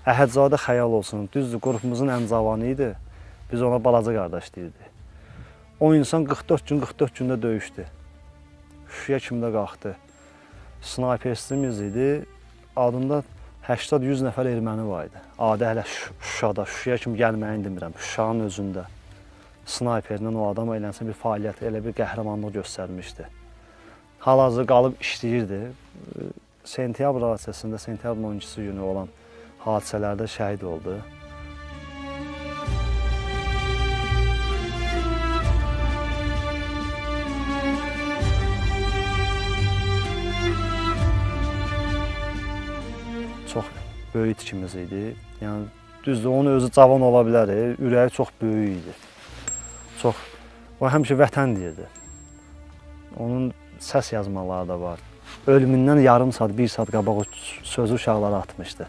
Əhədzadə Xəyal olsun, düzdür, qrupumuzun ən cavanı idi. Biz ona balaca qardaş deyirdik. O insan 44 gündə döyüşdü. Şuşaya kimi də qalxdı. Snaypersimiz idi. Adında 80-100 nəfər erməni var idi. Adi hələ Şuşada, Şuşaya kimi gəlməyini demirəm. Şuşanın özündə snayperlə o adam eləsə bir fəaliyyət, elə bir qəhrəmanlıq göstərmişdi. Hal-hazırda qalıb işləyirdi. Sentyabr hadisəsində, sentyabrın 12-si günü olan hadisələrdə şəhid oldu. Çox böyük itkimiz idi. Yəni, düzdür, onun özü cavan ola bilər, ürəyi çox böyük idi. Çox, o həmişə vətən deyirdi. Onun səs yazmaları da var. Ölümündən yarım saat, 1 saat qabaq o sözü uşaqlara atmışdı.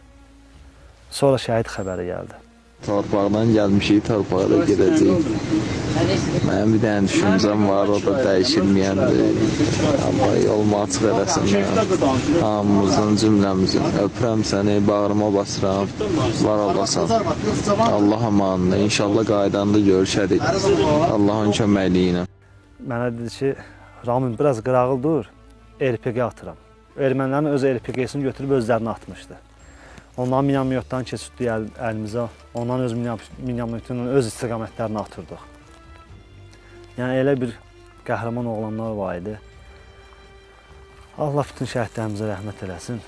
Sonra şəhid xəbəri gəldi. Torpaqdan gəlmişik, torpağa da gedəcəyik. Mənim bir dənə düşüncəm var, o da dəyişilməyəndir. Allah yolumu açıq eləsin. Hamımızın, cümləmizin. Öpürəm səni, bağrıma basıram. Var olasan. Allah amanına. İnşallah qaydanda görüşərik. Allahın köməkliyi ilə. Mənə dedi ki, Ramin, biraz qırağıl dur, RPG atıram. Ermənilərin öz RPG-sini götürüb özlərini atmışdı. Ondan minamyotdan keçirdik əlimizə, ondan öz minamyotla öz istiqamətlərini atırdıq. Yəni, elə bir qəhrəman oğlanlar var idi. Allah bütün şəhidlərimizə rəhmət eləsin.